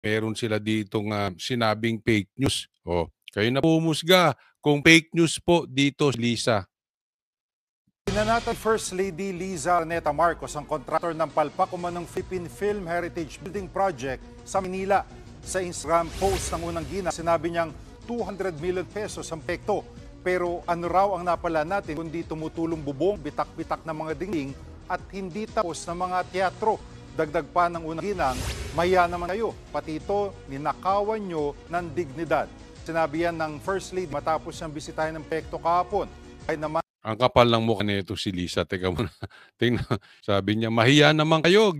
meron sila ditong sinabing fake news. Kayo na pumusga kung fake news po dito, Lisa. Pinanatag First Lady Liza Araneta Marcos ang kontraktor ng palpak umanong Philippine Film Heritage Building Project sa Manila. Sa Instagram post ng unang gina, sinabi niyang 200 million pesos ang pekto. Pero ano raw ang napala natin kundi tumutulong bubong, bitak-bitak ng mga dingding at hindi tapos ng mga teatro. Dagdag pa ng unang ginang, maya naman kayo, pati ito ninakawan nyo ng dignidad. Sinabi yan ng First Lady matapos siyang bisitahin ng pekto kahapon. Ay naman, ang kapal ng mukha nito si Lisa. Teka muna. Tingnan. Sabi niya, mahiya naman kayo.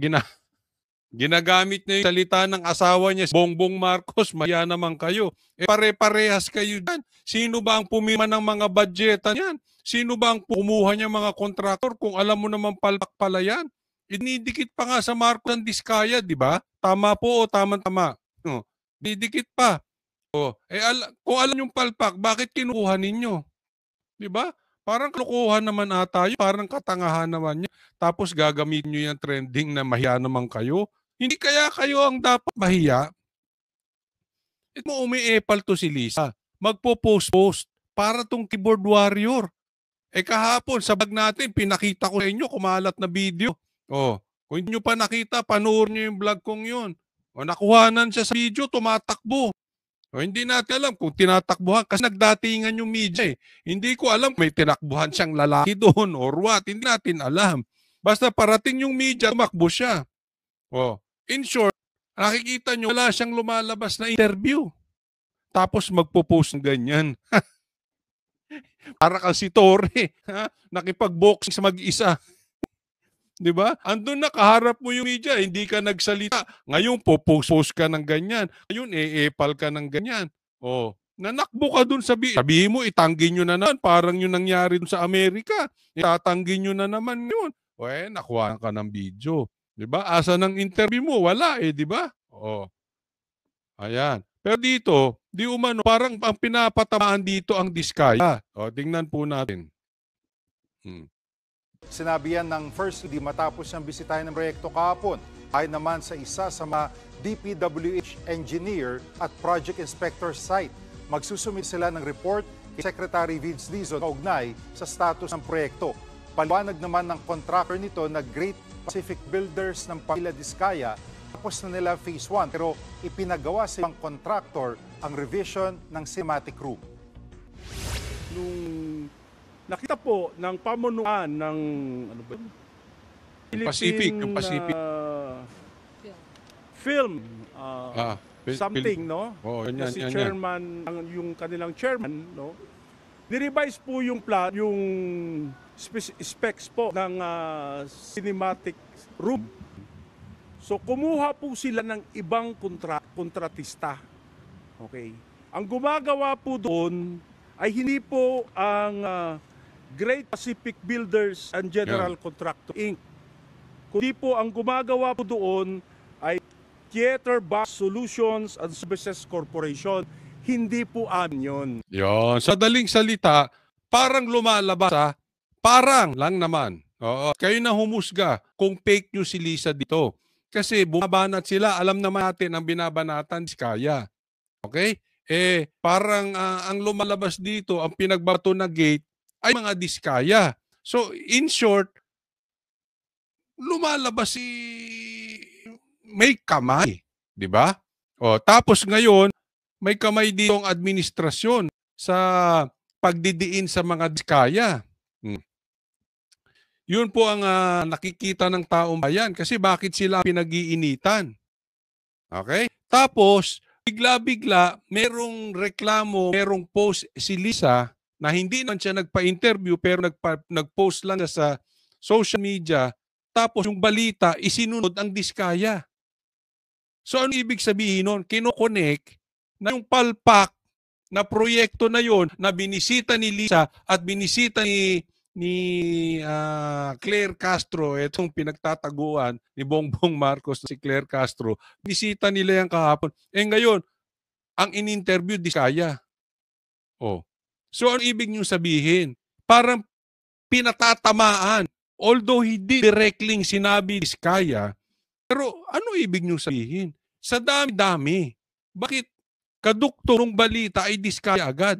Ginagamit niya yung salita ng asawa niya, Bongbong Marcos, mahiya naman kayo. Pare-parehas kayo dyan. Sino ba ang pumima ng mga budgetan yan? Sino ba ang kumuha niya mga kontraktor kung alam mo naman palpak pala yan? Ididikit pa nga sa Marcos ang Diskaya, di ba? Tama po o tama-tama? Didikit pa. Kung alam yung palpak, bakit kinuha ninyo? Di ba? Parang kalukuhan naman ata yun. Parang katangahan naman niya. Tapos gagamitin nyo yung trending na mahiya naman kayo. Hindi kaya kayo ang dapat mahiya? Ito mo umiepal to si Lisa. Magpo-post-post para tong keyboard warrior. Kahapon sa bag natin, pinakita ko sa inyo kumalat na video. Kung hindi nyo pa nakita, panoorin nyo yung vlog kong yun. Nakuhanan siya sa video, tumatakbo. Hindi natin alam kung tinatakbuhan kasi nagdatingan yung media. Hindi ko alam kung may tinakbuhan siyang lalaki doon or what. Hindi natin alam. Basta parating yung media, tumakbo siya. In short, nakikita nyo, wala siyang lumalabas na interview. Tapos magpo-post ng ganyan. Para kang si Torre, nakipag-boxing sa mag-isa. Di ba? Andun na, kaharap mo yung media, hindi ka nagsalita. Ngayon, post ka ng ganyan. Ngayon, epal ka ng ganyan. Nanakbo ka dun, sabihin mo, itanggi nyo na naman. Parang yung nangyari dun sa Amerika. Itatanggi nyo na naman yun. Nakuha ka ng video. Di ba? Asa ng interview mo? Wala di ba? Ayan. Pero dito, di umano, parang ang pinapatamaan dito ang Diskaya. Tingnan po natin. Sinabi yan ng First Lady matapos siyang bisitahin ng proyekto kahapon. Ay naman sa isa sa mga DPWH engineer at project inspector site. Magsusumit sila ng report kay Secretary Vince Dizon kaugnay sa status ng proyekto. Paliwanag naman ng contractor nito na Great Pacific Builders ng Pamilya Diskaya. Tapos na nila Phase 1 pero ipinagawa sa ibang contractor ang revision ng cinematic room. Nung nakita po ng pamunuan ng Pacific, yung Pacific film something, no? Yan, si chairman, yung kanilang chairman, no? Ni-revise po yung plan, yung specs po ng cinematic room. So kumuha po sila ng ibang kontratista. Okay. Ang gumagawa po doon ay hindi po ang Great Pacific Builders and General Contractor Inc. Kundi po ang gumagawa po doon ay Theater Bus Solutions and Services Corporation. Hindi po amin yun. Sa daling salita, parang lumalabas parang lang naman. Kayo na humusga kung fake news si Lisa dito. Kasi bumabanat sila, alam naman natin ang binabanatan si Kaya. Okay? Parang ang lumalabas dito, ang pinagbato na gate ay mga Diskaya. So, in short, lumalabas may kamay, di ba? Tapos ngayon, may kamay dito ang administrasyon sa pagdidiin sa mga Diskaya. Yun po ang nakikita ng taong bayan kasi bakit sila pinag-iinitan. Okay? Tapos, bigla-bigla, merong reklamo, merong post si Lisa na hindi naman siya nagpa-interview pero nag-post lang sa social media. Tapos yung balita, isinunod ang Diskaya. So ano ibig sabihin nun? Kino-connect na yung palpak na proyekto na yon na binisita ni Lisa at binisita ni Claire Castro, itong pinagtataguan ni Bongbong Marcos, si Claire Castro, bisita nila yan kahapon. Ngayon, ang in-interview, Diskaya. So, ano ibig nyo sabihin? Parang pinatatamaan. Although hindi directly sinabi Diskaya, pero ano ibig nyo sabihin? Sa dami-dami. Bakit kaduktorong balita ay diskaya agad?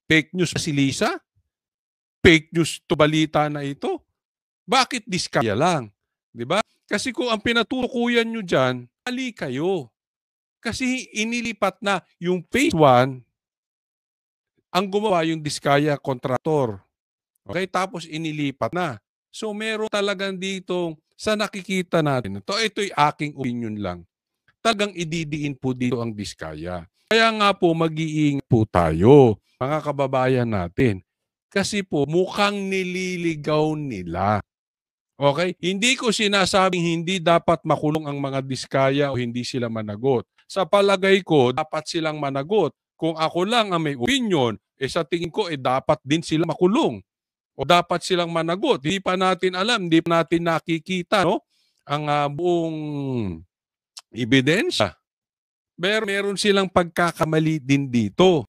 Fake news ba si Lisa? Fake news to balita na ito? Bakit diskaya lang? 'Di ba? Kasi kung ang pinatutukuyan nyo dyan, mali kayo. Kasi inilipat na yung phase 1, ang gumawa yung diskaya kontraktor. Okay? Tapos inilipat na. So meron talagang ditong sa nakikita natin. Ito'y aking opinion lang. Talagang ididiin po dito ang diskaya. Kaya nga po mag-iingat po tayo, mga kababayan natin. Kasi po mukhang nililigaw nila. Okay? Hindi ko sinasabing hindi dapat makulong ang mga diskaya o hindi sila managot. Sa palagay ko, dapat silang managot. Kung ako lang ang may opinion, sa tingin ko, dapat din sila makulong. O dapat silang managot. Hindi pa natin alam, hindi pa natin nakikita, no? Ang buong ebidensya. Meron silang pagkakamali din dito.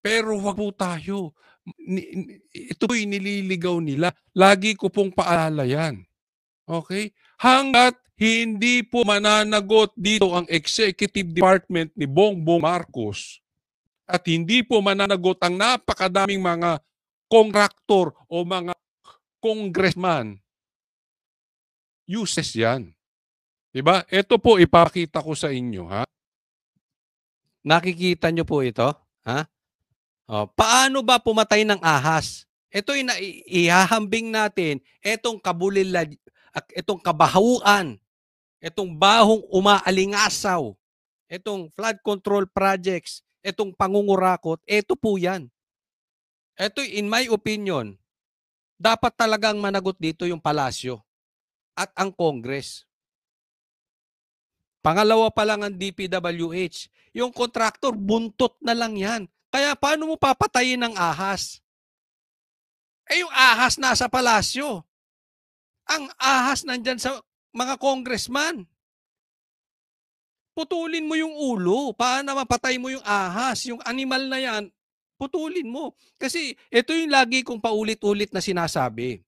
Pero wag po tayo. Ito po'y nililigaw nila. Lagi ko pong paalala yan. Okay? Hanggat hindi po mananagot dito ang executive department ni Bongbong Marcos at hindi po mananagot ang napakadaming mga kontraktor o mga congressman, useless yan. Diba? Ito po ipakita ko sa inyo, ha? Nakikita nyo po ito? Ha? O, paano ba pumatay ng ahas? Ito'y ihahambing natin, itong itong kabahuan, itong bahong umaalingasaw, itong flood control projects, itong pangungurakot, ito po yan. Ito'y, in my opinion, dapat talagang managot dito yung palasyo at ang Congress. Pangalawa pa lang ang DPWH. Yung kontraktor, buntot na lang yan. Kaya paano mo papatayin ng ahas? Yung ahas nasa palasyo. Ang ahas nandyan sa mga congressman. Putulin mo yung ulo. Paano mapatay mo yung ahas? Yung animal na yan, putulin mo. Kasi ito yung lagi kong paulit-ulit na sinasabi.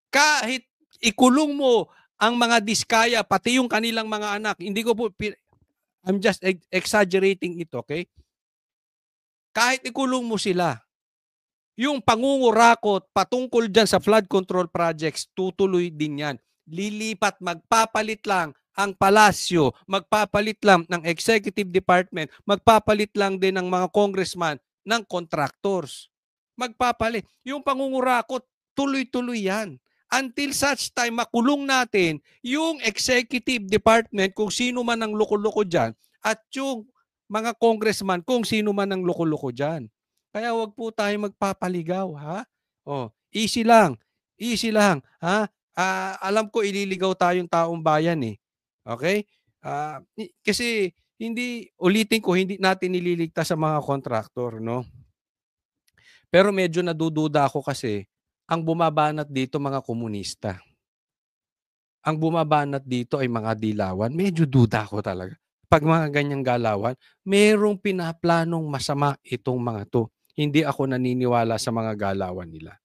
Kahit ikulong mo ang mga diskaya, pati yung kanilang mga anak, hindi ko po, I'm just exaggerating it, okay? Kahit ikulong mo sila, yung pangungurakot patungkol dyan sa flood control projects, tutuloy din yan. Lilipat, magpapalit lang ang palasyo, magpapalit lang ng executive department, magpapalit lang din ng mga congressman ng contractors. Magpapalit. Yung pangungurakot, tuloy-tuloy yan. Until such time, makulong natin yung executive department kung sino man ang loko-loko dyan at yung mga congressman kung sino man ang loko-loko dyan. Kaya wag po tayo magpapaligaw, ha? Oh, easy lang. Easy lang, ha? Alam ko ililigaw tayong taong bayan eh. Okay? Kasi ulitin ko, hindi natin nililigtas sa mga kontraktor, no? Pero medyo nadududa ako kasi ang bumabanat dito mga komunista. Ang bumabanat dito ay mga dilawan. Medyo duda ako talaga. Pag mga ganyang galawan, merong pinaplanong masama itong mga to. Hindi ako naniniwala sa mga galawan nila.